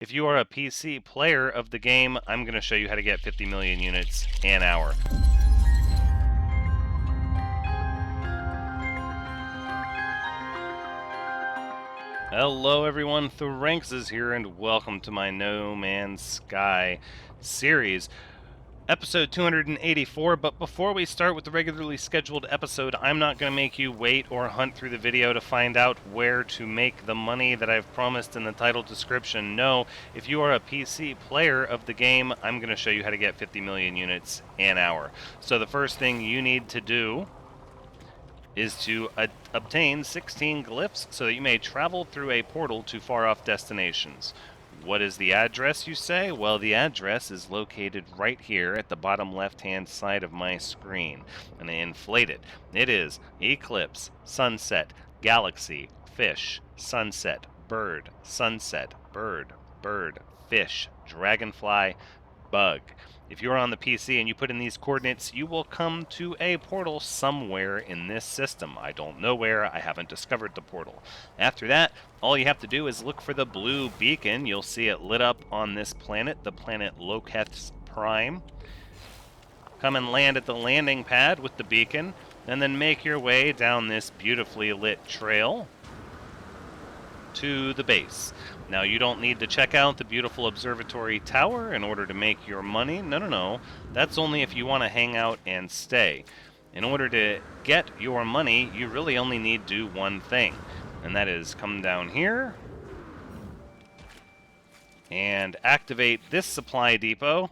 If you are a PC player of the game, I'm going to show you how to get 50 million units an hour. Hello everyone, Thuranks is here and welcome to my No Man's Sky series. Episode 284, but before we start with the regularly scheduled episode, I'm not going to make you wait or hunt through the video to find out where to make the money that I've promised in the title description. No, if you are a PC player of the game, I'm going to show you how to get 50 million units an hour. So the first thing you need to do is to obtain 16 glyphs so that you may travel through a portal to far-off destinations. What is the address, you say? Well, the address is located right here at the bottom left-hand side of my screen. And I inflate it. It is Eclipse, Sunset, Galaxy, Fish, Sunset, Bird, Sunset, Bird, Bird, Fish, Dragonfly, Bug. If you're on the PC and you put in these coordinates, you will come to a portal somewhere in this system. I don't know where, I haven't discovered the portal. After that, all you have to do is look for the blue beacon. You'll see it lit up on this planet, the planet Loketh's Prime. Come and land at the landing pad with the beacon, and then make your way down this beautifully lit trail to the base. Now, you don't need to check out the beautiful observatory tower in order to make your money. No. That's only if you want to hang out and stay. In order to get your money, you really only need to do one thing, and that is come down here and activate this supply depot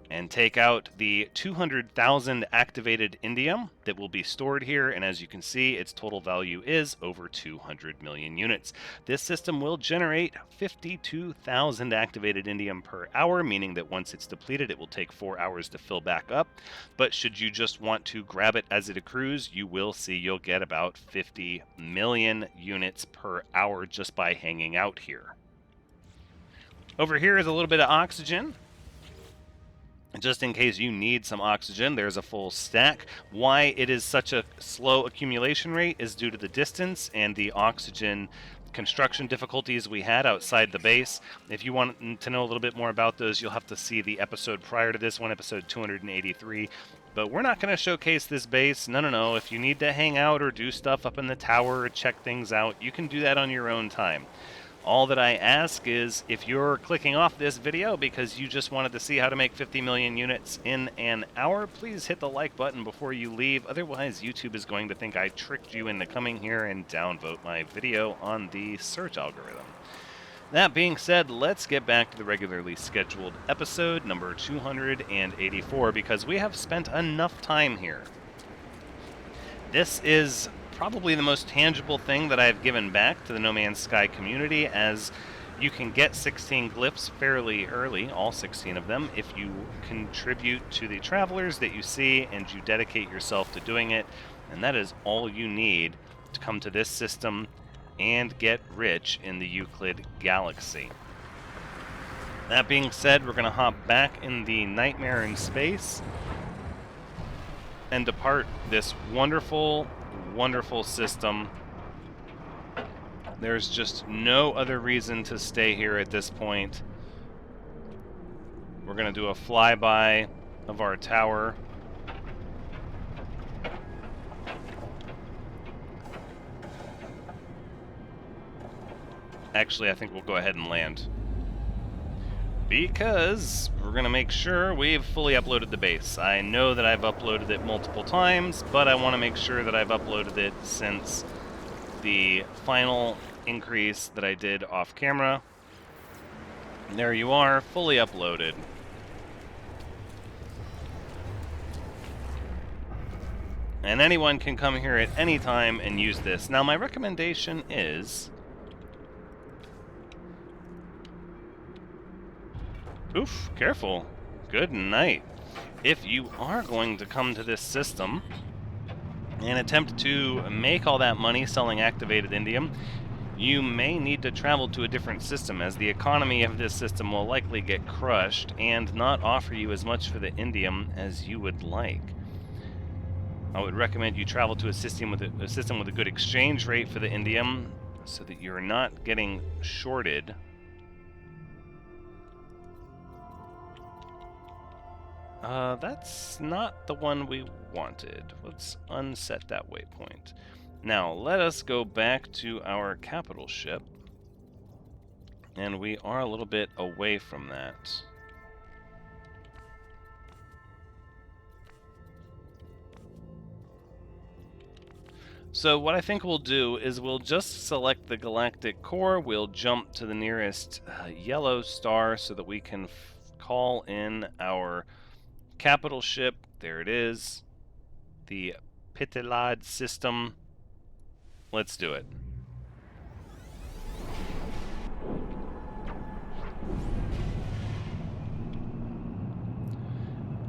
and take out the 200,000 activated indium that will be stored here, and as you can see, its total value is over 200 million units. This system will generate 52,000 activated indium per hour, meaning that once it's depleted, it will take 4 hours to fill back up. But should you just want to grab it as it accrues, you will see you'll get about 50 million units per hour just by hanging out here. Over here is a little bit of oxygen. Just in case you need some oxygen, there's a full stack. Why it is such a slow accumulation rate is due to the distance and the oxygen construction difficulties we had outside the base. If you want to know a little bit more about those, you'll have to see the episode prior to this one, episode 283. But we're not going to showcase this base. No. If you need to hang out or do stuff up in the tower or check things out, you can do that on your own time. All that I ask is, if you're clicking off this video because you just wanted to see how to make 50 million units in an hour, please hit the like button before you leave. Otherwise, YouTube is going to think I tricked you into coming here and downvote my video on the search algorithm. That being said, let's get back to the regularly scheduled episode number 284 because we have spent enough time here. This is probably the most tangible thing that I've given back to the No Man's Sky community, as you can get 16 glyphs fairly early, all 16 of them, if you contribute to the travelers that you see and you dedicate yourself to doing it, and that is all you need to come to this system and get rich in the Euclid galaxy. That being said, we're going to hop back in the Nightmare in Space and depart this wonderful system. There's just no other reason to stay here at this point. We're going to do a flyby of our tower. Actually, I think we'll go ahead and land, because we're going to make sure we've fully uploaded the base. I know that I've uploaded it multiple times, but I want to make sure that I've uploaded it since the final increase that I did off camera. And there you are, fully uploaded. And anyone can come here at any time and use this. Now, my recommendation is... Oof, careful. Good night. If you are going to come to this system and attempt to make all that money selling activated indium, you may need to travel to a different system, as the economy of this system will likely get crushed and not offer you as much for the indium as you would like. I would recommend you travel to a system with a good exchange rate for the indium so that you're not getting shorted That's not the one we wanted. Let's unset that waypoint. Now, let us go back to our capital ship. And we are a little bit away from that. So what I think we'll do is we'll just select the Galactic core, we'll jump to the nearest yellow star so that we can call in our capital ship. There it is, the Pitilad system. Let's do it.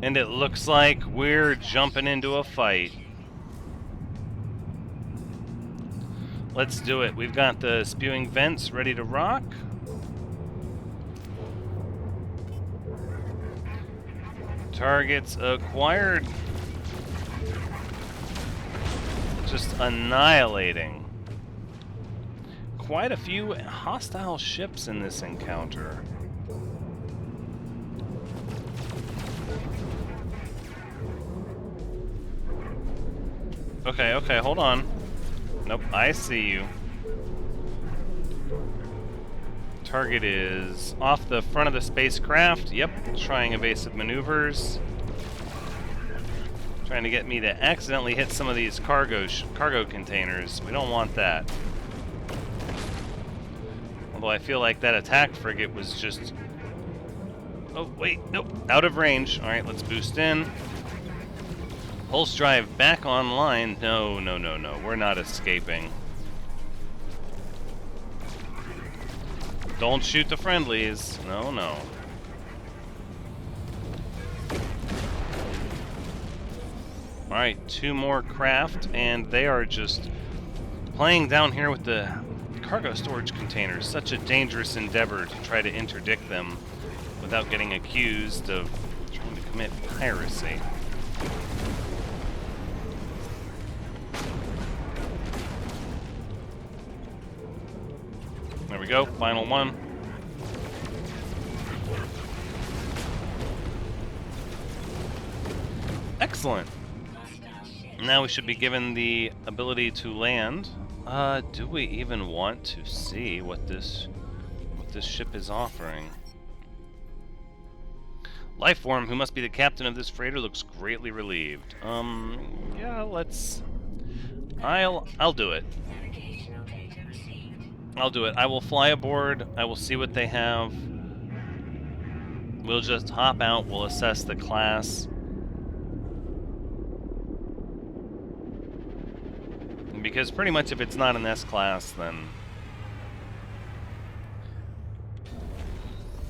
And it looks like we're jumping into a fight. Let's do it. We've got the spewing vents ready to rock. Targets acquired. Just annihilating. Quite a few hostile ships in this encounter. Okay, hold on. Nope, I see you. Target is off the front of the spacecraft. Yep, trying evasive maneuvers. Trying to get me to accidentally hit some of these cargo containers. We don't want that. Although I feel like that attack frigate was just... Oh, wait, nope, out of range. Alright, let's boost in. Pulse drive back online. No, we're not escaping. Don't shoot the friendlies. No. Alright, 2 more craft, and they are just playing down here with the cargo storage containers. Such a dangerous endeavor to try to interdict them without getting accused of trying to commit piracy. There we go, final one. Excellent. Now we should be given the ability to land. Do we even want to see what this ship is offering? Lifeform, who must be the captain of this freighter, looks greatly relieved. Yeah, let's... I'll do it. I'll do it. I will fly aboard. I will see what they have. We'll just hop out. We'll assess the class. Because pretty much if it's not an S-class, then...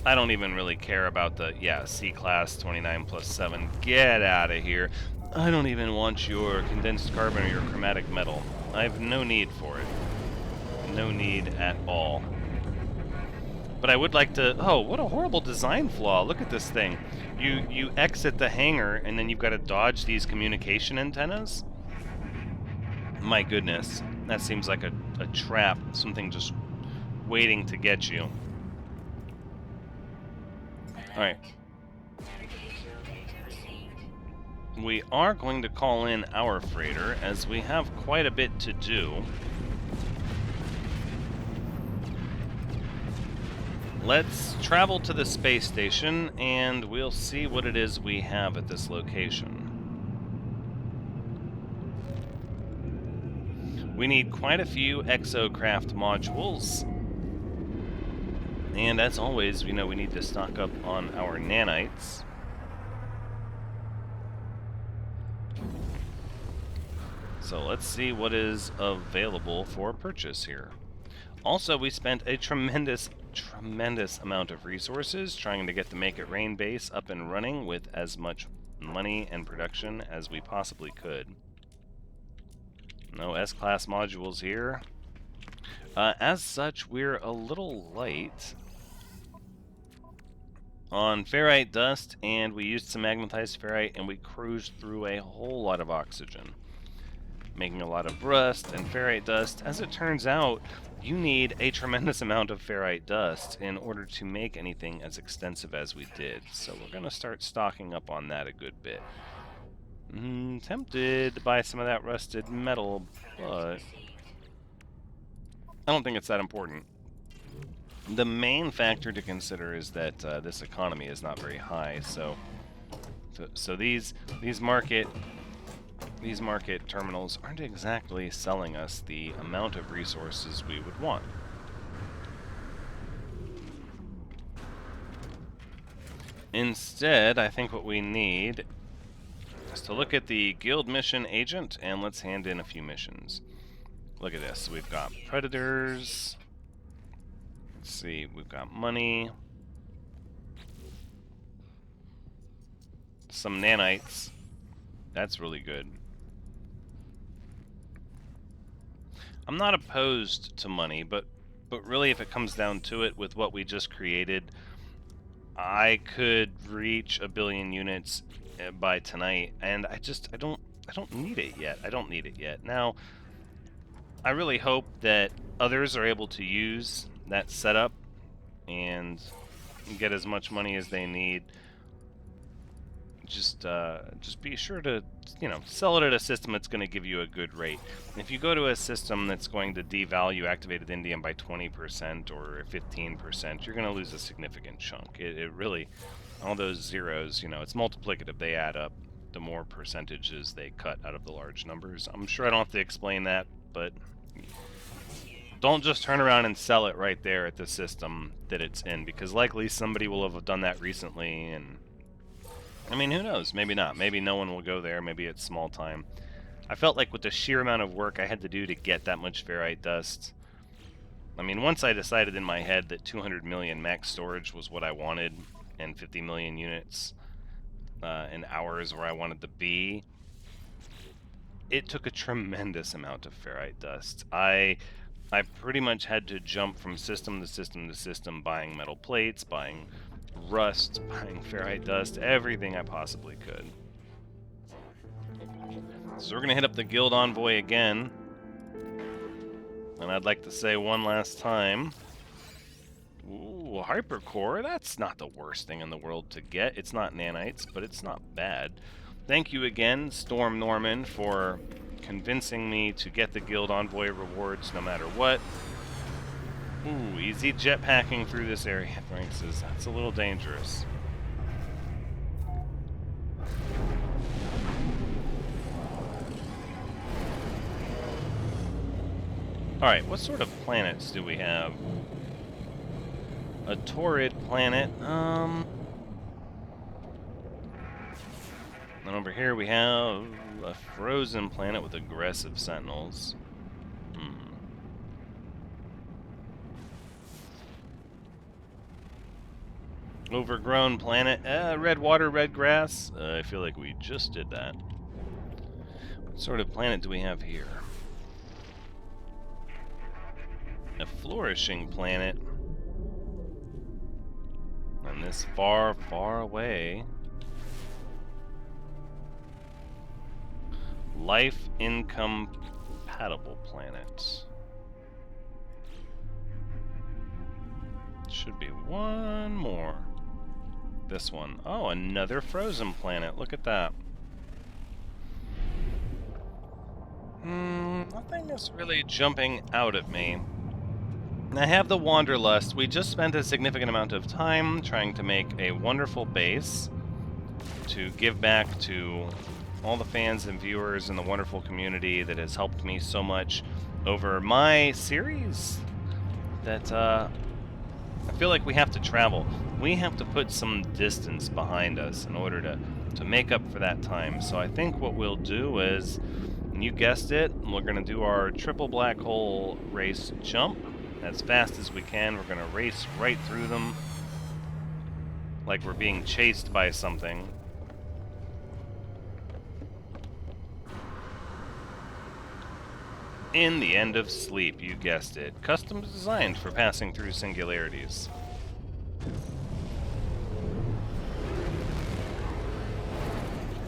I don't even really care about the... Yeah, C-class, 29 plus 7. Get out of here. I don't even want your condensed carbon or your chromatic metal. I have no need for it. No need at all. But I would like to... Oh, what a horrible design flaw. Look at this thing. You exit the hangar, and then you've got to dodge these communication antennas? My goodness. That seems like a trap. Something just waiting to get you. Alright. We are going to call in our freighter, as we have quite a bit to do. Let's travel to the space station, and we'll see what it is we have at this location. We need quite a few exocraft modules. And as always, we need to stock up on our nanites. So let's see what is available for purchase here. Also, we spent a tremendous amount of resources trying to get the Make It Rain base up and running with as much money and production as we possibly could. No S-class modules here. As such, we're a little light on ferrite dust, and we used some magnetized ferrite, and we cruised through a whole lot of oxygen. making a lot of rust and ferrite dust. As it turns out, you need a tremendous amount of ferrite dust in order to make anything as extensive as we did. So we're going to start stocking up on that a good bit. Tempted to buy some of that rusted metal, but I don't think it's that important. The main factor to consider is that this economy is not very high, so these market terminals aren't exactly selling us the amount of resources we would want. Instead, I think what we need is to look at the guild mission agent, and let's hand in a few missions. Look at this. We've got predators. Let's see, we've got money. Some nanites. That's really good. I'm not opposed to money, but really if it comes down to it, with what we just created, I could reach 1 billion units by tonight, and I don't need it yet. I don't need it yet. Now, I really hope that others are able to use that setup and get as much money as they need. Just be sure to, sell it at a system that's going to give you a good rate. If you go to a system that's going to devalue activated indium by 20% or 15%, you're going to lose a significant chunk. It really, all those zeros, it's multiplicative. They add up. The more percentages they cut out of the large numbers. I'm sure I don't have to explain that, but don't just turn around and sell it right there at the system that it's in, because likely somebody will have done that recently, and I mean, who knows? Maybe not. Maybe no one will go there. Maybe it's small time. I felt like with the sheer amount of work I had to do to get that much ferrite dust, I mean, once I decided in my head that 200 million max storage was what I wanted, and 50 million units in hours where I wanted to be, it took a tremendous amount of ferrite dust. I pretty much had to jump from system to system to system, buying metal plates, buying rust, buying ferrite dust, everything I possibly could. So we're going to hit up the Guild Envoy again. And I'd like to say one last time, ooh, hypercore, that's not the worst thing in the world to get. It's not nanites, but it's not bad. Thank you again, Storm Norman, for convincing me to get the Guild Envoy rewards no matter what. Ooh, easy jetpacking through this area, Frank says. That's a little dangerous. Alright, what sort of planets do we have? A torrid planet. And over here we have a frozen planet with aggressive sentinels. Overgrown planet. Red water, red grass. I feel like we just did that. What sort of planet do we have here? A flourishing planet. And this far, far away. Life incompatible planet. Should be one more. This one. Oh, another frozen planet. Look at that. Nothing is really jumping out at me. I have the Wanderlust. We just spent a significant amount of time trying to make a wonderful base to give back to all the fans and viewers in the wonderful community that has helped me so much over my series that I feel like we have to travel. We have to put some distance behind us in order to make up for that time. So I think what we'll do is, and you guessed it, we're going to do our triple black hole race jump as fast as we can. We're going to race right through them like we're being chased by something. In the end of sleep, you guessed it. Custom designed for passing through singularities.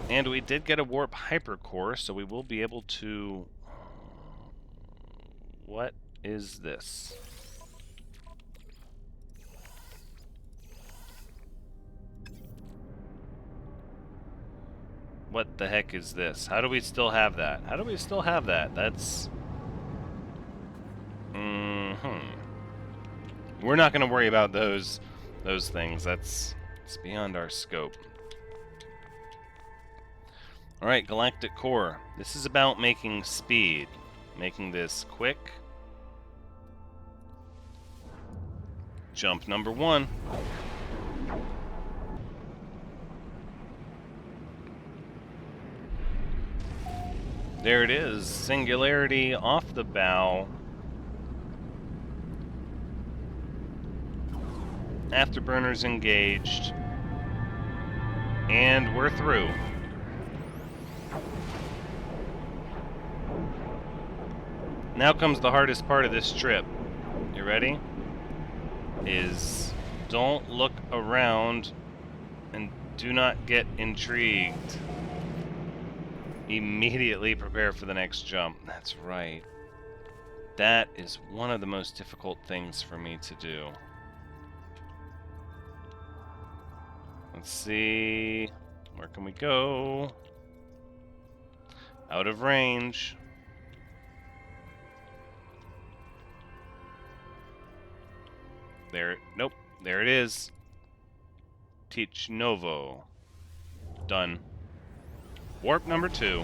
And we did get a warp hypercore, so we will be able to What is this? What the heck is this? How do we still have that? How do we still have that? That's... We're not going to worry about those things. It's beyond our scope. Alright, Galactic Core. This is about making speed. Making this quick. Jump number 1. There it is. Singularity off the bow. Afterburners engaged. And we're through. Now comes the hardest part of this trip. You ready? Is don't look around and do not get intrigued. Immediately prepare for the next jump. That's right. That is one of the most difficult things for me to do. Let's see. Where can we go? Out of range. There. Nope. There it is. Teach Novo. Done. Warp number 2.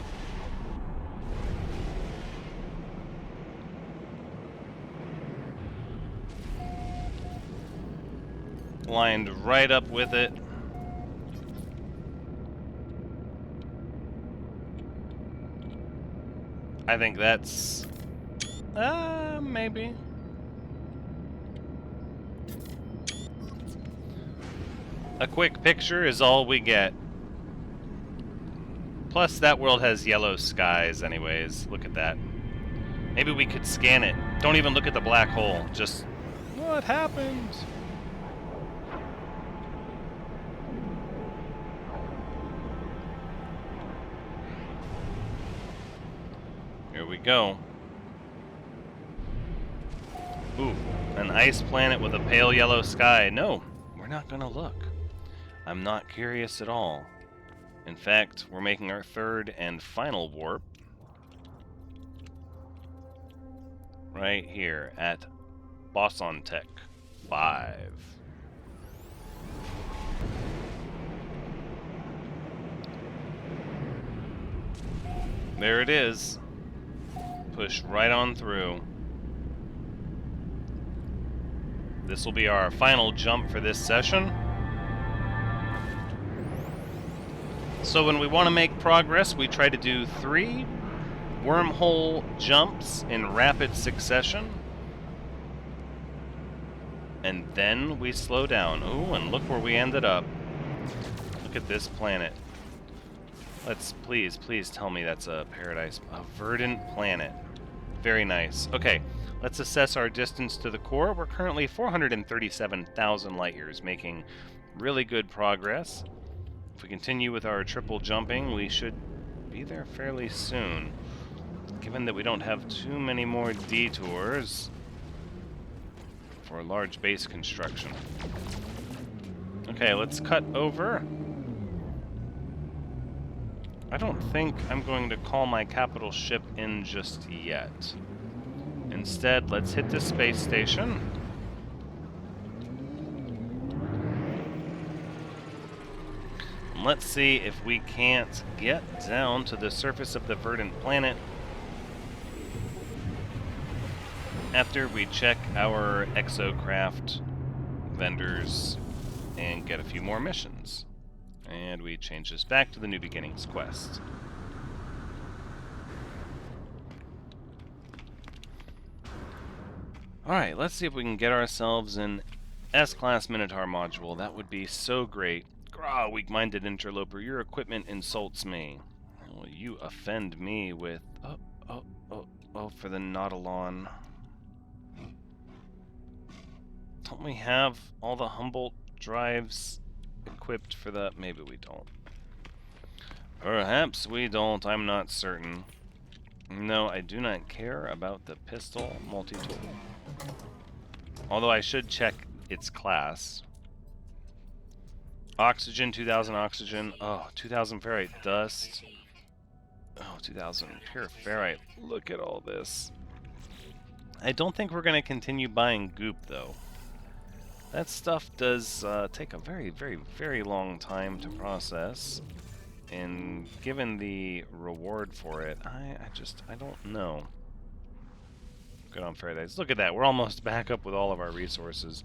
Lined right up with it. I think that's... maybe. A quick picture is all we get. Plus, that world has yellow skies anyways. Look at that. Maybe we could scan it. Don't even look at the black hole. Just, what happened? Here we go. Ooh, an ice planet with a pale yellow sky. No, we're not gonna look. I'm not curious at all. In fact, we're making our third and final warp right here at Boson Tech 5. There it is. Push right on through. This will be our final jump for this session. So when we want to make progress, we try to do 3 wormhole jumps in rapid succession. And then we slow down. Ooh, and look where we ended up. Look at this planet. Let's please tell me that's a paradise. A verdant planet. Very nice. Okay, let's assess our distance to the core. We're currently 437,000 light years, making really good progress. If we continue with our triple jumping, we should be there fairly soon. Given that we don't have too many more detours for large base construction. Okay, let's cut over. I don't think I'm going to call my capital ship in just yet. Instead, let's hit the space station. Let's see if we can't get down to the surface of the verdant planet after we check our exocraft vendors and get a few more missions. And we change this back to the New Beginnings quest. Alright, let's see if we can get ourselves an S-Class Minotaur module. That would be so great. Grah, weak-minded interloper, your equipment insults me. Well, you offend me with... Oh, for the Nautilon. Don't we have all the Humboldt drives equipped for that? Maybe we don't. Perhaps we don't, I'm not certain. No, I do not care about the pistol multi-tool. Although I should check its class. Oxygen, 2000 oxygen. Oh, 2000 ferrite dust. Oh, 2000 pure ferrite. Look at all this. I don't think we're going to continue buying goop, though. That stuff does take a very, very, very long time to process. And given the reward for it, I don't know. Good on Paradise. Look at that. We're almost back up with all of our resources.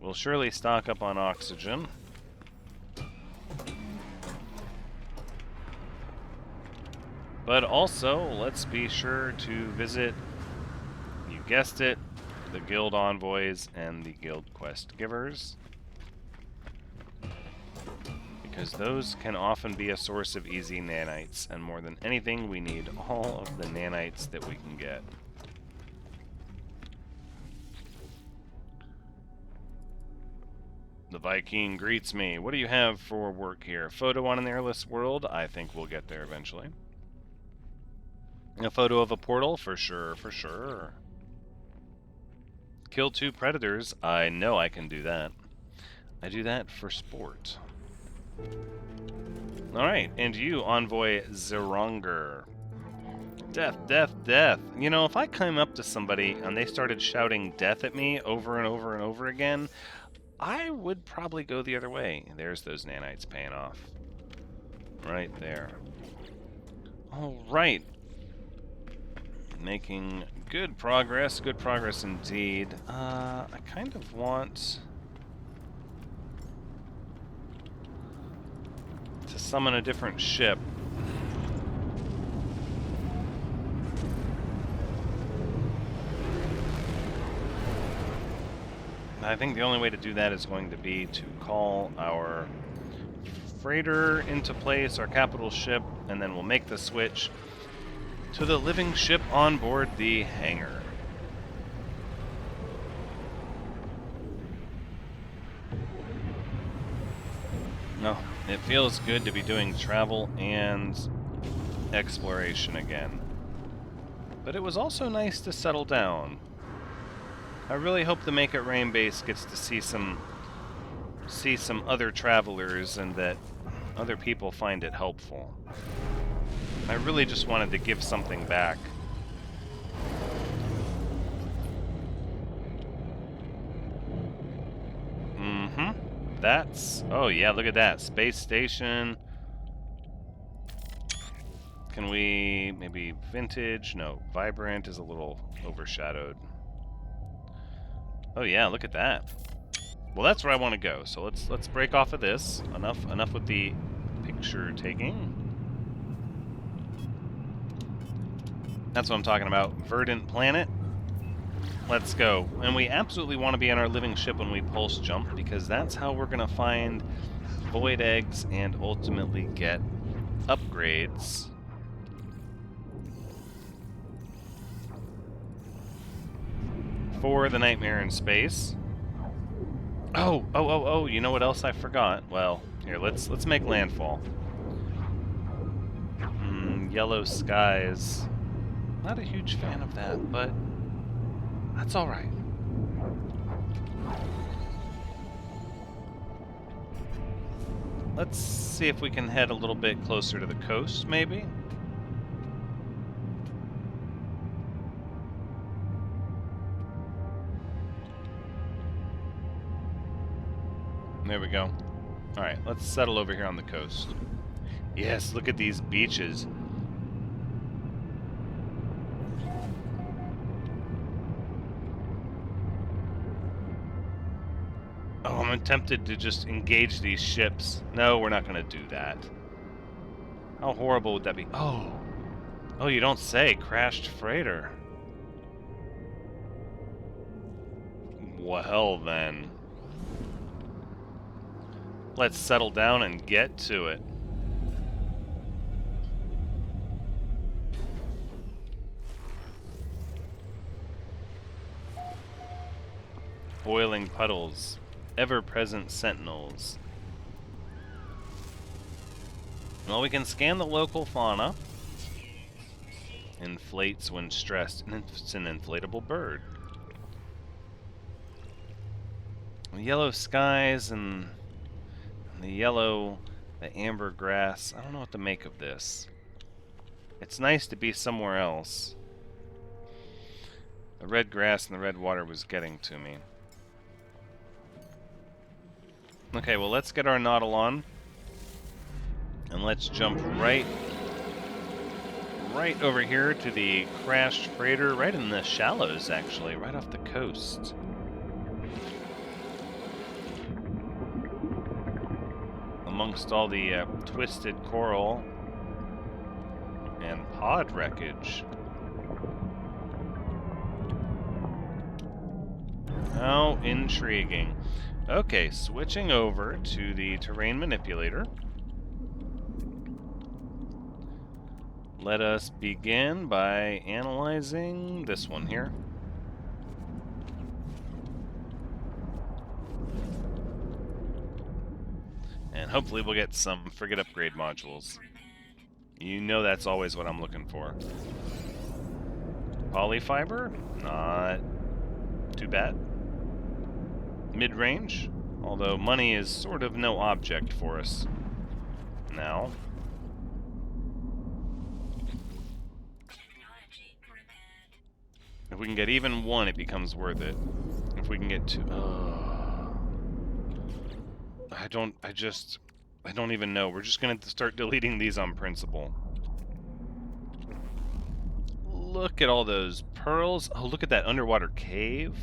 We'll surely stock up on oxygen. But also, let's be sure to visit, you guessed it, the guild envoys and the guild quest givers. Because those can often be a source of easy nanites, and more than anything, we need all of the nanites that we can get. The Viking greets me. What do you have for work here? Photo on an airless world? I think we'll get there eventually. A photo of a portal? For sure, for sure. Kill 2 predators? I know I can do that. I do that for sport. Alright, and you, Envoy Zeronger. Death, death, death. You know, if I came up to somebody and they started shouting death at me over and over and over again, I would probably go the other way. There's those nanites paying off. Right there. Alright. Making good progress indeed. I kind of want to summon a different ship. I think the only way to do that is going to be to call our freighter into place, our capital ship, and then we'll make the switch to the living ship on board the hangar. No, it feels good to be doing travel and exploration again. But it was also nice to settle down. I really hope the Make It Rain base gets to see some other travelers and that other people find it helpful. I really just wanted to give something back. That's... oh yeah, look at that. Space station. Can we... maybe vintage? No, vibrant is a little overshadowed. Oh yeah, look at that. Well, that's where I want to go. So let's break off of this. Enough with the picture taking. That's what I'm talking about. Verdant planet. Let's go. And we absolutely want to be on our living ship when we pulse jump, because that's how we're going to find void eggs and ultimately get upgrades. For the Nightmare in Space. Oh, you know what else I forgot? Well, here, let's make landfall. Yellow skies. Not a huge fan of that, but that's all right. Let's see if we can head a little bit closer to the coast, maybe. There we go. All right, let's settle over here on the coast. Yes, look at these beaches. Oh, I'm tempted to just engage these ships. No, we're not going to do that. How horrible would that be? Oh, you don't say. Crashed freighter. Well, then. Let's settle down and get to it. Boiling puddles. Ever-present sentinels. Well, we can scan the local fauna. Inflates when stressed, and it's an inflatable bird. The yellow skies and the amber grass. I don't know what to make of this. It's nice to be somewhere else. The red grass and the red water was getting to me. Okay, well, let's get our noddle on. And let's jump right over here to the crashed freighter, right in the shallows, actually, right off the coast. Amongst all the twisted coral and pod wreckage. How intriguing. Okay, switching over to the terrain manipulator. Let us begin by analyzing this one here. And hopefully we'll get some frigate upgrade modules. You know that's always what I'm looking for. Polyfiber? Not too bad. Mid-range? Although money is sort of no object for us now. If we can get even one, it becomes worth it. If we can get two... I don't even know. We're just gonna start deleting these on principle. Look at all those pearls. Oh, look at that underwater cave.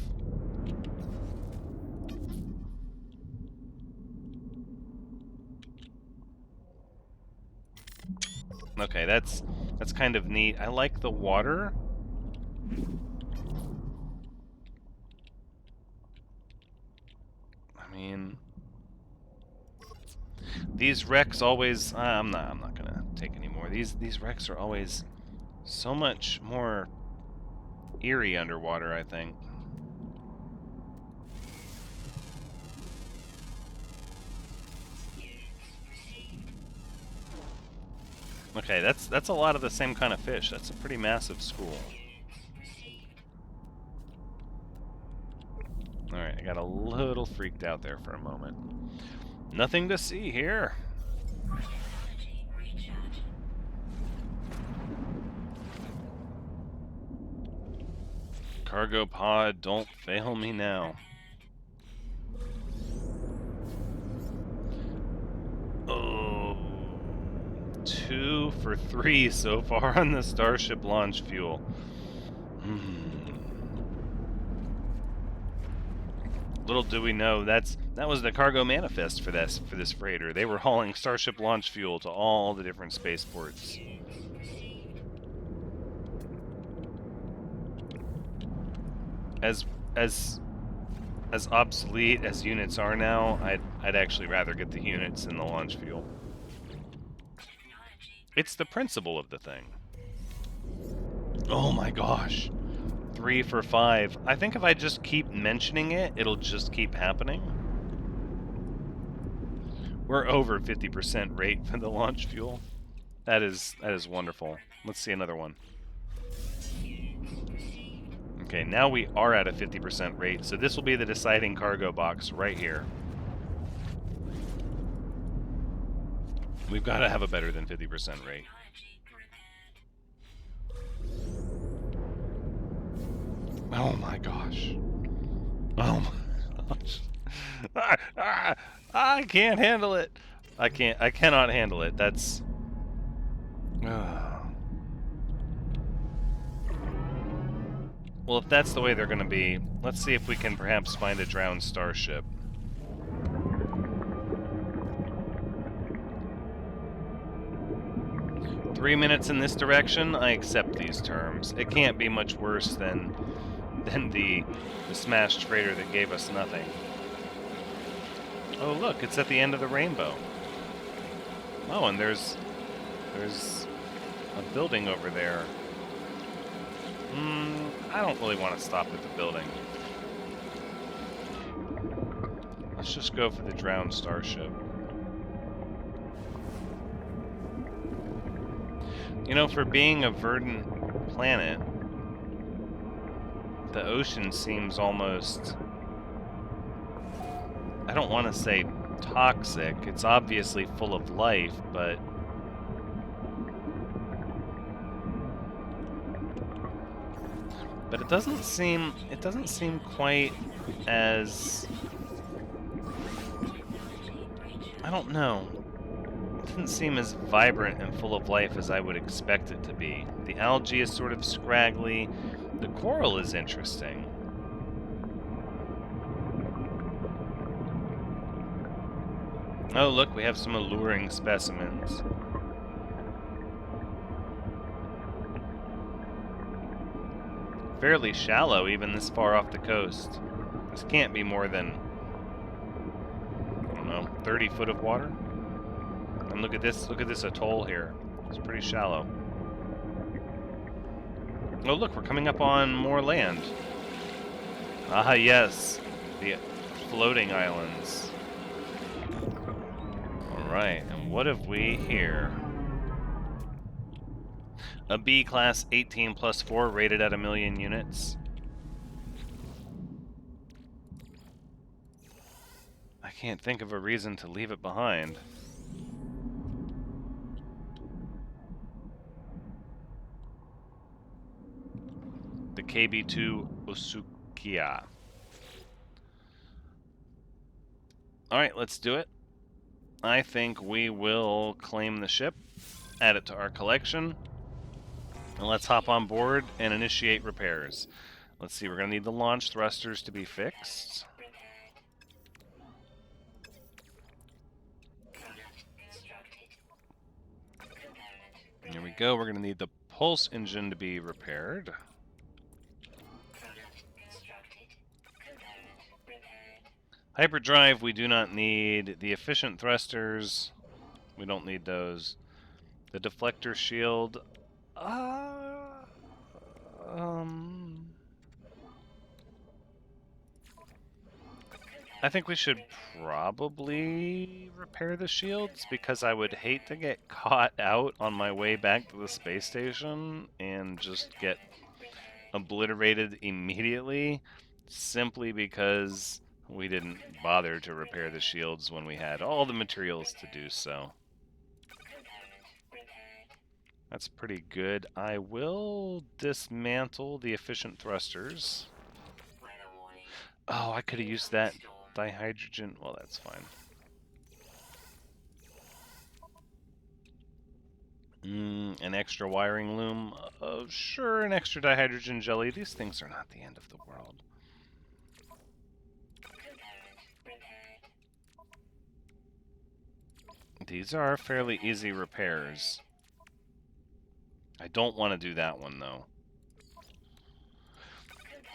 Okay, that's kind of neat. I like the water. I mean, these wrecks always. I'm not gonna take any more. These wrecks are always so much more eerie underwater, I think. Okay, that's a lot of the same kind of fish. That's a pretty massive school. Alright, I got a little freaked out there for a moment. Nothing to see here. Cargo pod, don't fail me now. Oh, 2 for 3 so far on the Starship launch fuel. Little do we know that was the cargo manifest for this freighter. They were hauling Starship launch fuel to all the different spaceports. As obsolete as units are now, I'd actually rather get the units than the launch fuel. It's the principle of the thing. Oh my gosh. 3 for 5. I think if I just keep mentioning it, it'll just keep happening. We're over 50% rate for the launch fuel. That is wonderful. Let's see another one. Okay, now we are at a 50% rate, so this will be the deciding cargo box right here. We've got to have a better than 50% rate. Oh my gosh. Oh my gosh. I can't handle it. I cannot handle it. That's... Well, if that's the way they're going to be, let's see if we can perhaps find a drowned starship. Three minutes in this direction, I accept these terms. It can't be much worse than the smashed freighter that gave us nothing. Oh look, it's at the end of the rainbow. Oh, and there's a building over there. I don't really want to stop at the building. Let's just go for the drowned starship. You know, for being a verdant planet. The ocean seems almost... I don't want to say toxic. It's obviously full of life, but... But it doesn't seem quite as... I don't know. It doesn't seem as vibrant and full of life as I would expect it to be. The algae is sort of scraggly. The coral is interesting. Oh, look, we have some alluring specimens. Fairly shallow, even this far off the coast. This can't be more than, I don't know, 30 foot of water. And look at this atoll here. It's pretty shallow. Oh, look, we're coming up on more land. Ah, yes, the floating islands. All right, and what have we here? A B-class 18+4 rated at 1,000,000 units. I can't think of a reason to leave it behind. The KB2 Osukia. Alright, let's do it. I think we will claim the ship, add it to our collection, and let's hop on board and initiate repairs. Let's see, we're going to need the launch thrusters to be fixed. Here we go, we're going to need the pulse engine to be repaired. Hyperdrive, we do not need. The efficient thrusters, we don't need those. The deflector shield, I think we should probably repair the shields, because I would hate to get caught out on my way back to the space station and just get obliterated immediately, simply because we didn't bother to repair the shields when we had all the materials to do so. That's pretty good. I will dismantle the efficient thrusters. Oh, I could have used that dihydrogen. Well, that's fine. An extra wiring loom. Oh, sure, an extra dihydrogen jelly. These things are not the end of the world. These are fairly easy repairs. I don't want to do that one, though.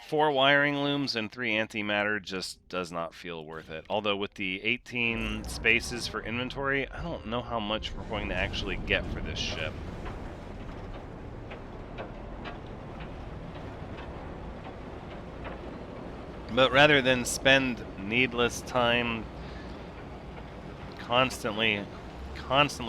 4 wiring looms and 3 antimatter just does not feel worth it. Although with the 18 spaces for inventory, I don't know how much we're going to actually get for this ship. But rather than spend needless time constantly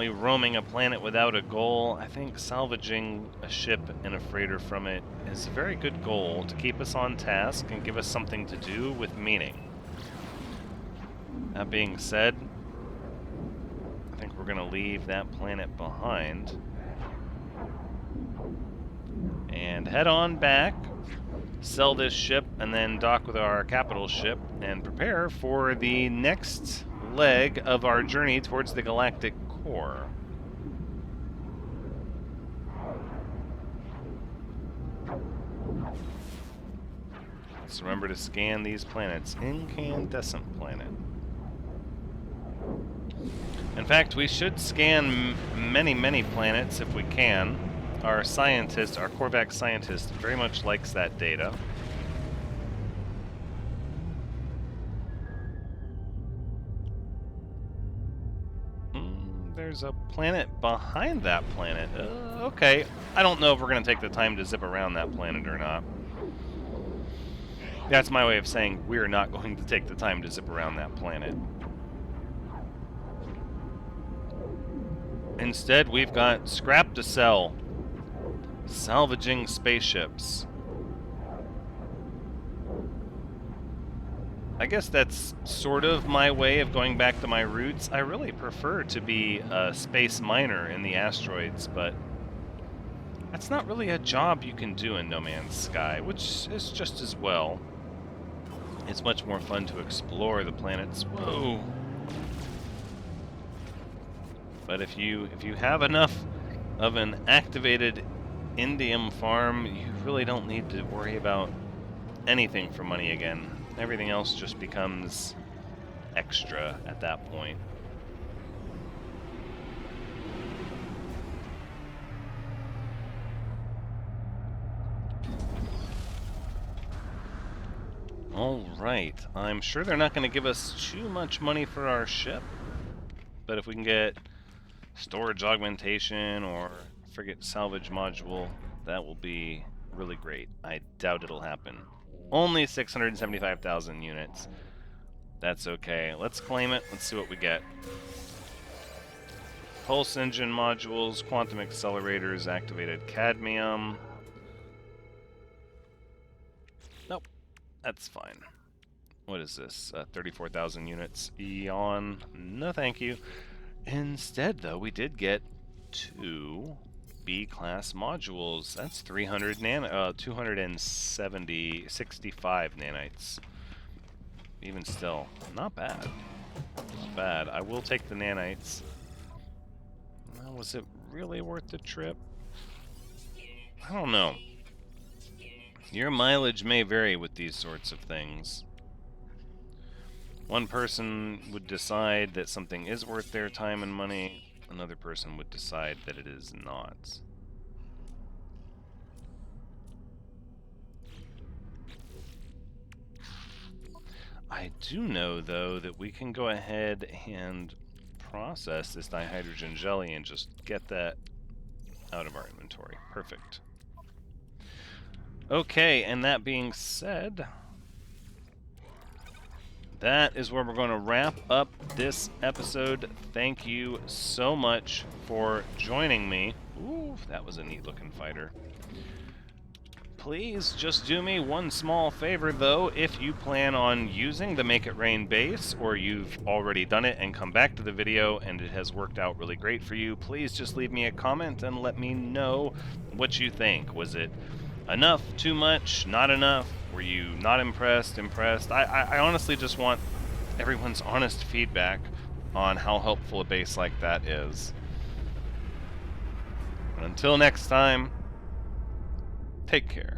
roaming a planet without a goal, I think salvaging a ship and a freighter from it is a very good goal to keep us on task and give us something to do with meaning. That being said, I think we're going to leave that planet behind and head on back, sell this ship, and then dock with our capital ship and prepare for the next leg of our journey towards the Galactic core. Let's remember to scan these planets. Incandescent planet. In fact, we should scan many planets if we can. Our scientist, our Korvax scientist, very much likes that data. There's a planet behind that planet. Okay, I don't know if we're going to take the time to zip around that planet or not. That's my way of saying we're not going to take the time to zip around that planet. Instead, we've got scrap to sell. Salvaging spaceships. I guess that's sort of my way of going back to my roots. I really prefer to be a space miner in the asteroids, but that's not really a job you can do in No Man's Sky, which is just as well. It's much more fun to explore the planets. Whoa! But if you have enough of an activated indium farm, you really don't need to worry about anything for money again. Everything else just becomes extra at that point. Alright, I'm sure they're not going to give us too much money for our ship, but if we can get storage augmentation or frigate salvage module, that will be really great. I doubt it'll happen. Only 675,000 units. That's okay. Let's claim it. Let's see what we get. Pulse engine modules, quantum accelerators, activated cadmium. Nope. That's fine. What is this? 34,000 units. Eon. No thank you. Instead, though, we did get 2 B-class modules. That's 265 nanites. Even still, not bad. Not bad. I will take the nanites. Well, was it really worth the trip? I don't know. Your mileage may vary with these sorts of things. One person would decide that something is worth their time and money. Another person would decide that it is not. I do know, though, that we can go ahead and process this dihydrogen jelly and just get that out of our inventory. Perfect. Okay, and that being said, that is where we're going to wrap up this episode. Thank you so much for joining me. Ooh, that was a neat-looking fighter. Please just do me one small favor, though. If you plan on using the Make It Rain base, or you've already done it and come back to the video and it has worked out really great for you, please just leave me a comment and let me know what you think. Was it enough? Too much? Not enough? Were you not impressed? Impressed? I honestly just want everyone's honest feedback on how helpful a base like that is. But until next time, take care.